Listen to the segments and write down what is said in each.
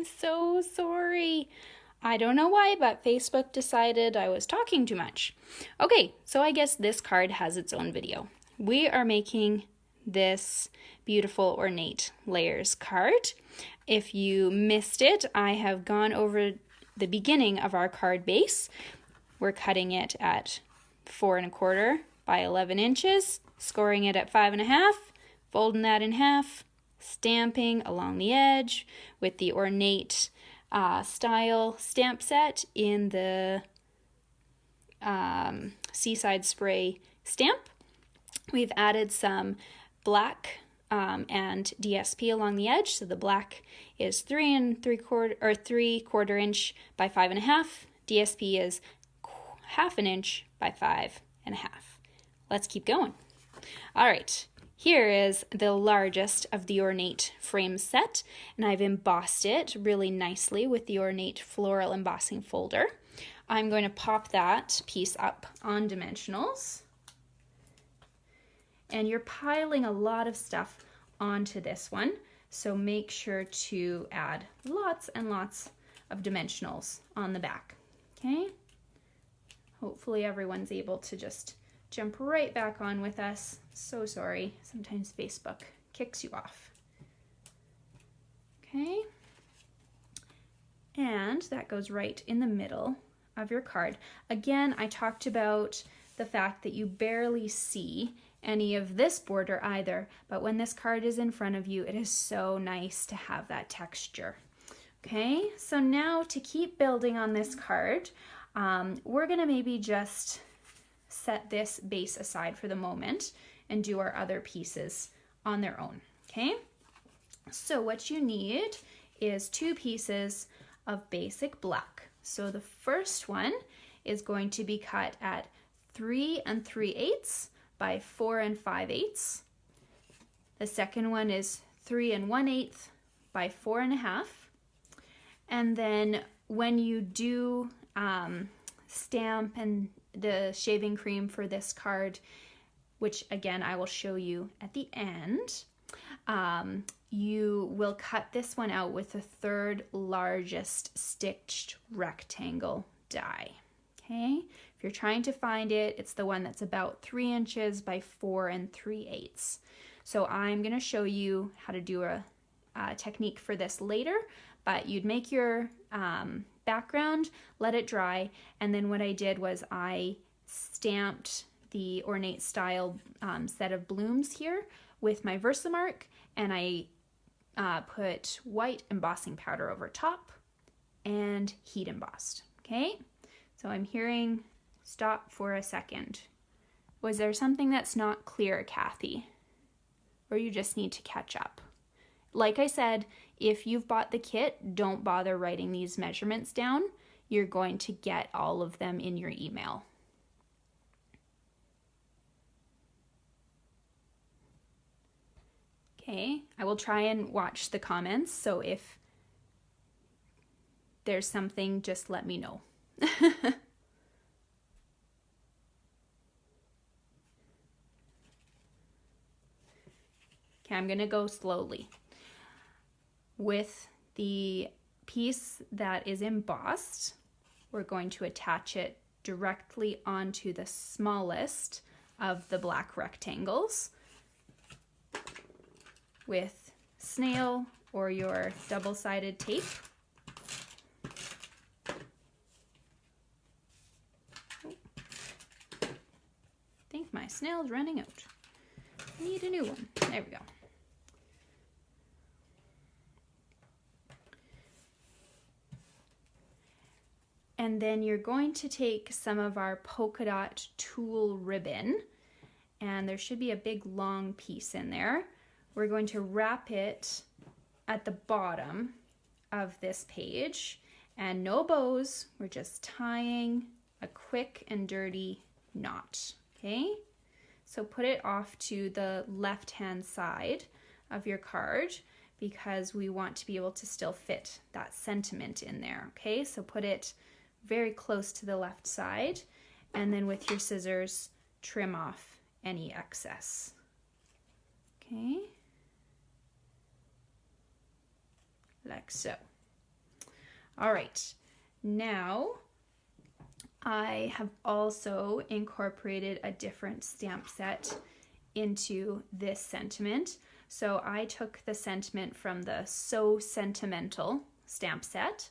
so sorry. I don't know why, but Facebook decided I was talking too much. Okay, so I guess this card has its own video. We are making this beautiful Ornate layers card. If you missed it, I have gone over the beginning of our card base. We're cutting it at 4 1/4 by 11 inches, scoring it at 5 1/2, folding that in half, stamping along the edge with the Ornate style stamp set in the Seaside Spray stamp. We've added some black and DSP along the edge. So the black is 3 3/4 inch by 5 1/2. DSP is 1/2 inch by 5 1/2. Let's keep going. All right. Here is the largest of the Ornate frame set, and I've embossed it really nicely with the Ornate floral embossing folder. I'm going to pop that piece up on dimensionals. And you're piling a lot of stuff onto this one, so make sure to add lots and lots of dimensionals on the back, okay? Hopefully everyone's able to just jump right back on with us. So sorry, sometimes Facebook kicks you off. Okay, and that goes right in the middle of your card. Again, I talked about the fact that you barely see any of this border either, but when this card is in front of you, it is so nice to have that texture. Okay, so now to keep building on this card, we're gonna maybe just set this base aside for the moment and do our other pieces on their own, okay? So what you need is 2 pieces of basic black. So the first one is going to be cut at 3 3/8 by 4 5/8. The second one is 3 1/8 by 4 1/2. And then when you do stamp and the shaving cream for this card, which again I will show you at the end, you will cut this one out with the 3rd largest stitched rectangle die. Okay, if you're trying to find it, it's the one that's about 3 inches by 4 3/8. So I'm going to show you how to do a technique for this later, but you'd make your background, let it dry, and then what I did was I stamped the Ornate style set of blooms here with my Versamark, and I put white embossing powder over top and heat embossed. Okay, so I'm hearing stop for a second. Was there something that's not clear, Kathy? Or you just need to catch up? Like I said, if you've bought the kit, don't bother writing these measurements down. You're going to get all of them in your email. Okay, I will try and watch the comments, so if there's something, just let me know. Okay, I'm gonna go slowly. With the piece that is embossed, we're going to attach it directly onto the smallest of the black rectangles with snail or your double-sided tape. I think my snail's running out. Need a new one. There we go. And then you're going to take some of our polka dot tulle ribbon, and there should be a big long piece in there. We're going to wrap it at the bottom of this page, and no bows, we're just tying a quick and dirty knot, okay? So put it off to the left-hand side of your card because we want to be able to still fit that sentiment in there, okay? So put it very close to the left side, and then with your scissors, trim off any excess, okay? Like so. All right, now I have also incorporated a different stamp set into this sentiment. So I took the sentiment from the So Sentimental stamp set.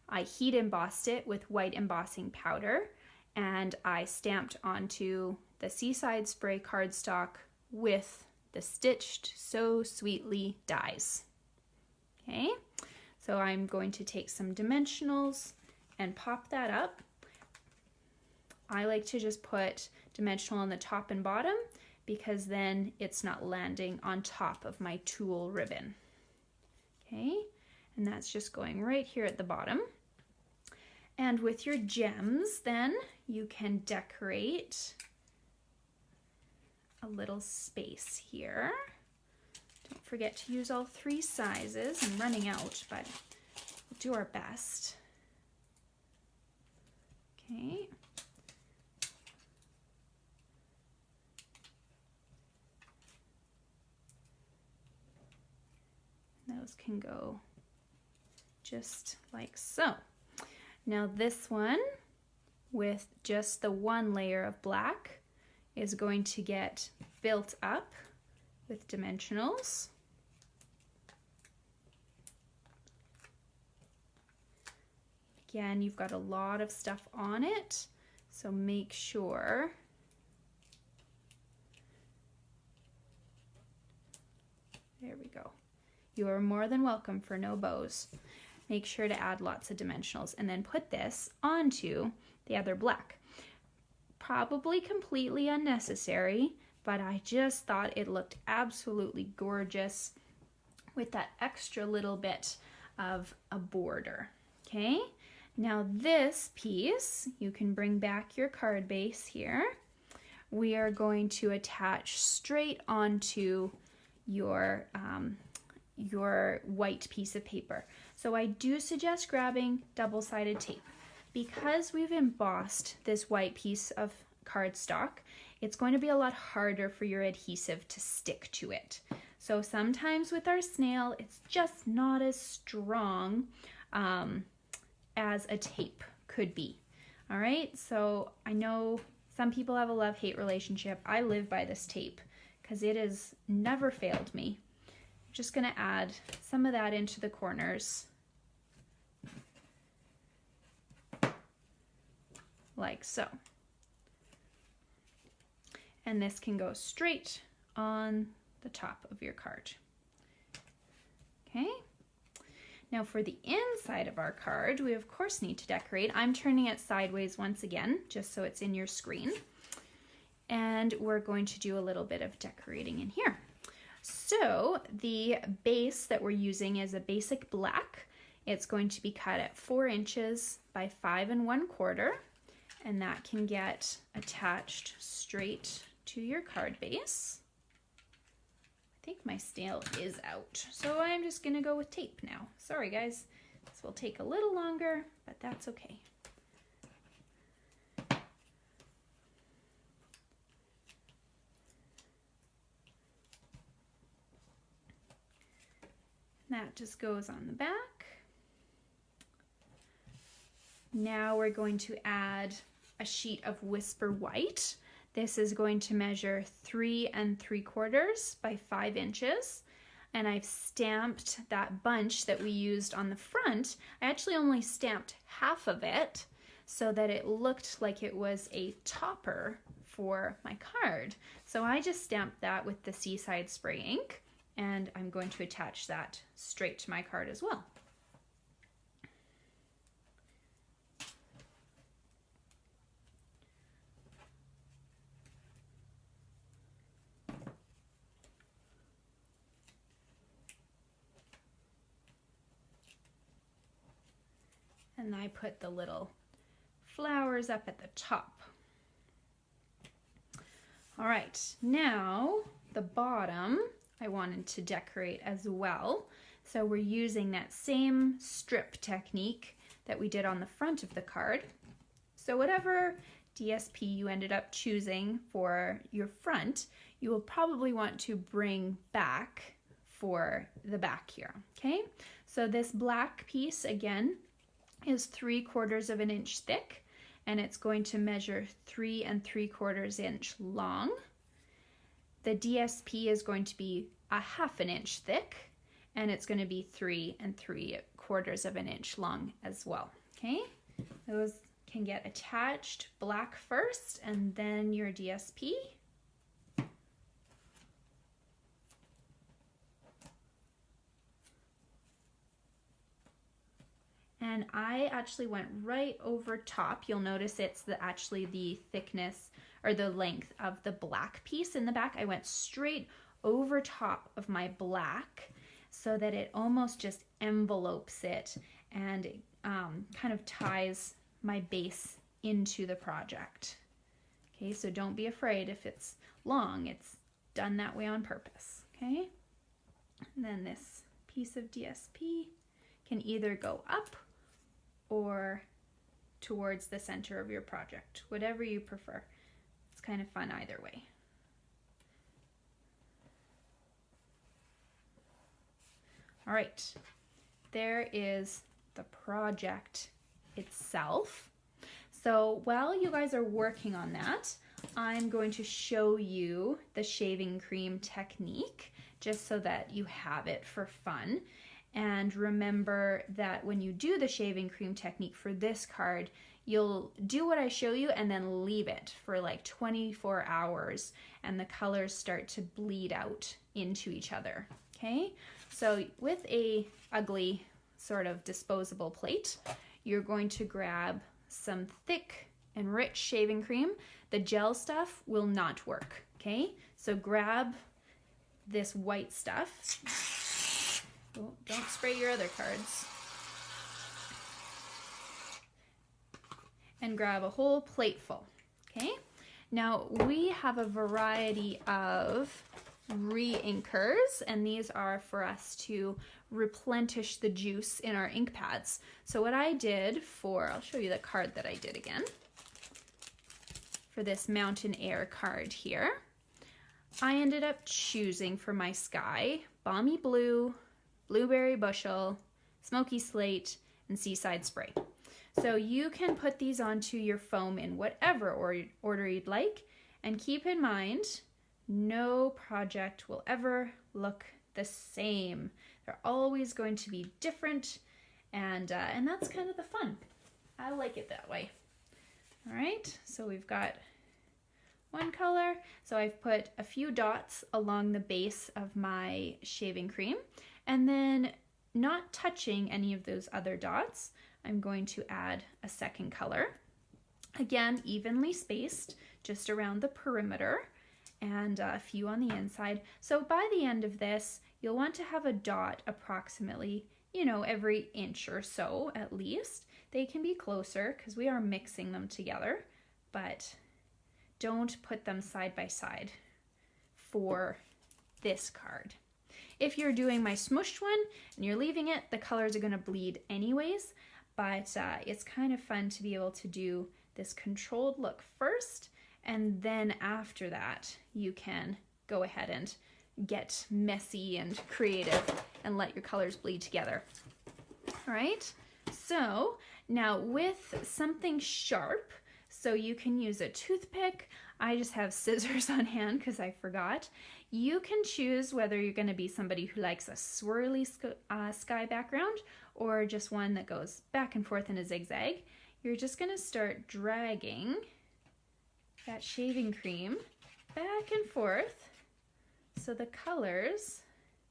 I heat embossed it with white embossing powder, and I stamped onto the Seaside Spray cardstock with the stitched So Sweetly dies. Okay, so I'm going to take some dimensionals and pop that up. I like to just put dimensional on the top and bottom because then it's not landing on top of my tulle ribbon. Okay, and that's just going right here at the bottom. And with your gems, then you can decorate a little space here. Don't forget to use all 3 sizes. I'm running out, but we'll do our best. Okay. Those can go just like so. Now this one with just the 1 layer of black is going to get built up with dimensionals. Again, you've got a lot of stuff on it, so make sure there we go. You are more than welcome for no bows. Make sure to add lots of dimensionals and then put this onto the other black. Probably completely unnecessary, but I just thought it looked absolutely gorgeous with that extra little bit of a border. Okay, now this piece, you can bring back your card base here. We are going to attach straight onto your white piece of paper. So I do suggest grabbing double-sided tape. Because we've embossed this white piece of cardstock, it's going to be a lot harder for your adhesive to stick to it. So sometimes with our snail, it's just not as strong as a tape could be. All right, so I know some people have a love-hate relationship. I live by this tape because it has never failed me. I'm just gonna add some of that into the corners. Like so. And this can go straight on the top of your card. Okay. Now for the inside of our card, we of course need to decorate. I'm turning it sideways once again, just so it's in your screen. And we're going to do a little bit of decorating in here. So the base that we're using is a basic black. It's going to be cut at 4 inches by 5 1/4. And that can get attached straight to your card base. I think my snail is out, so I'm just gonna go with tape now. Sorry guys, this will take a little longer, but that's okay. That just goes on the back. Now we're going to add a sheet of Whisper White. This is going to measure 3 3/4 by 5 inches. And I've stamped that bunch that we used on the front. I actually only stamped half of it so that it looked like it was a topper for my card. So I just stamped that with the Seaside Spray ink, and I'm going to attach that straight to my card as well. And I put the little flowers up at the top. All right, now the bottom I wanted to decorate as well. So we're using that same strip technique that we did on the front of the card. So whatever DSP you ended up choosing for your front, you will probably want to bring back for the back here, okay? So this black piece, again, is 3/4 of an inch thick, and it's going to measure 3 3/4 inch long. The DSP is going to be 1/2 inch thick, and it's going to be 3 3/4 of an inch long as well. Okay, those can get attached black first and then your DSP. And I actually went right over top. You'll notice it's actually the thickness or the length of the black piece in the back. I went straight over top of my black so that it almost just envelopes it and kind of ties my base into the project. Okay, so don't be afraid if it's long. It's done that way on purpose. Okay, and then this piece of DSP can either go up or towards the center of your project, whatever you prefer. It's kind of fun either way. All right, there is the project itself. So while you guys are working on that, I'm going to show you the shaving cream technique just so that you have it for fun. And remember that when you do the shaving cream technique for this card, you'll do what I show you and then leave it for like 24 hours and the colors start to bleed out into each other. Okay, so with a ugly sort of disposable plate, you're going to grab some thick and rich shaving cream. The gel stuff will not work. Okay, so grab this white stuff. Oh, don't spray your other cards. And grab a whole plate full. Okay, now we have a variety of re-inkers, and these are for us to replenish the juice in our ink pads. So what I did I'll show you the card that I did again. For this Mountain Air card here, I ended up choosing for my sky Balmy Blue, Blueberry Bushel, Smoky Slate, and Seaside Spray. So you can put these onto your foam in whatever order you'd like, and keep in mind, no project will ever look the same. They're always going to be different, and that's kind of the fun. I like it that way. All right, so we've got one color. So I've put a few dots along the base of my shaving cream, and then not touching any of those other dots, I'm going to add a second color. Again, evenly spaced, just around the perimeter, and a few on the inside. So by the end of this, you'll want to have a dot approximately, every inch or so at least. They can be closer because we are mixing them together, but don't put them side by side for this card. If you're doing my smushed one and you're leaving it, the colors are going to bleed anyways, but it's kind of fun to be able to do this controlled look first, and then after that you can go ahead and get messy and creative and let your colors bleed together. All right, so now with something sharp, so you can use a toothpick. I just have scissors on hand because I forgot. You can choose whether you're going to be somebody who likes a swirly sky background or just one that goes back and forth in a zigzag. You're just going to start dragging that shaving cream back and forth so the colors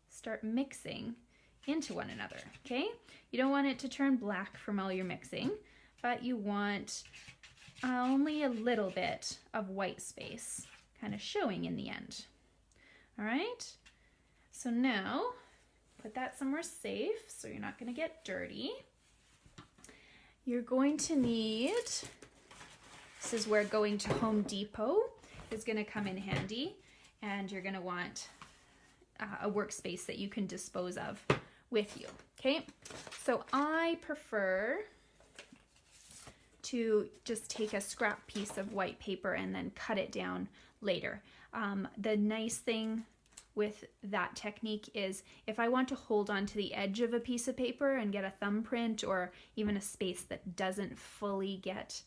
start mixing into one another, okay? You don't want it to turn black from all your mixing, but you want only a little bit of white space kind of showing in the end. All right, so now put that somewhere safe so you're not going to get dirty. You're going to need, this is where going to Home Depot is going to come in handy, and you're going to want a workspace that you can dispose of with you, okay? So I prefer to just take a scrap piece of white paper and then cut it down later. The nice thing with that technique is if I want to hold on to the edge of a piece of paper and get a thumbprint or even a space that doesn't fully get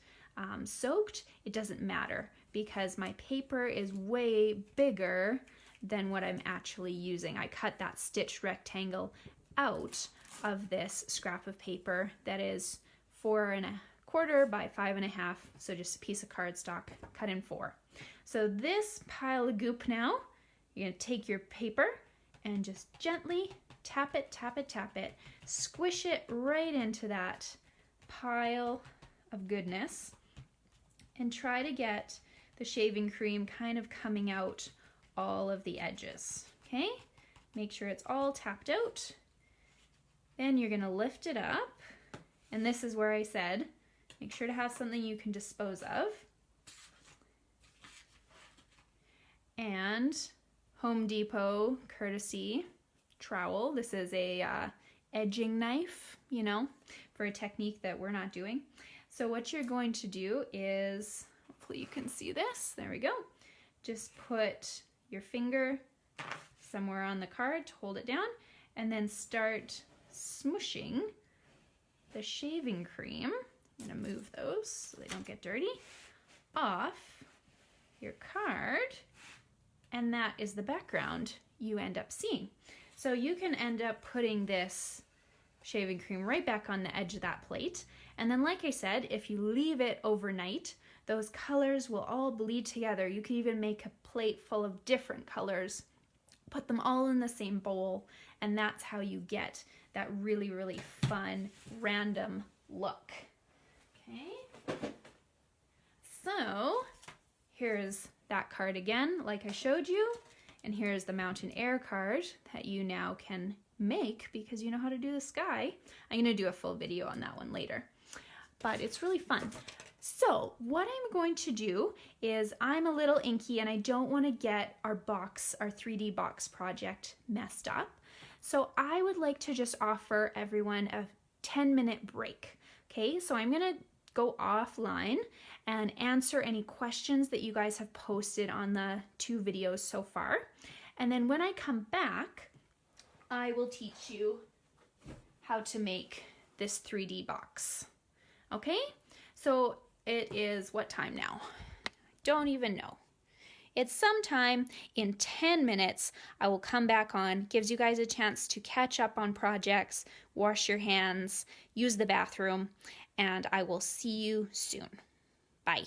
soaked, it doesn't matter because my paper is way bigger than what I'm actually using. I cut that stitched rectangle out of this scrap of paper that is 4 1/4 by 5 1/2, so just a piece of cardstock cut in 4. So this pile of goop now, you're going to take your paper and just gently tap it, tap it, tap it, squish it right into that pile of goodness, and try to get the shaving cream kind of coming out all of the edges, okay? Make sure it's all tapped out. Then you're going to lift it up, and this is where I said, make sure to have something you can dispose of. And Home Depot courtesy trowel. This is a edging knife, you know, for a technique that we're not doing. So what you're going to do is, hopefully you can see this, there we go. Just put your finger somewhere on the card to hold it down and then start smooshing the shaving cream. I'm gonna move those so they don't get dirty, off your card, and that is the background you end up seeing. So you can end up putting this shaving cream right back on the edge of that plate, and then like I said, if you leave it overnight, those colors will all bleed together. You can even make a plate full of different colors, put them all in the same bowl, and that's how you get that really, really fun random look. Okay, so here's that card again, like I showed you, and here's the Mountain Air card that you now can make because you know how to do the sky. I'm going to do a full video on that one later, but it's really fun. So what I'm going to do is, I'm a little inky and I don't want to get our box, our 3D box project messed up. So I would like to just offer everyone a 10-minute break. Okay, so I'm going to go offline and answer any questions that you guys have posted on the 2 videos so far. And then when I come back, I will teach you how to make this 3D box. Okay, so it is what time now? I don't even know. It's sometime in 10 minutes. I will come back on, gives you guys a chance to catch up on projects, wash your hands, use the bathroom, and I will see you soon. Bye.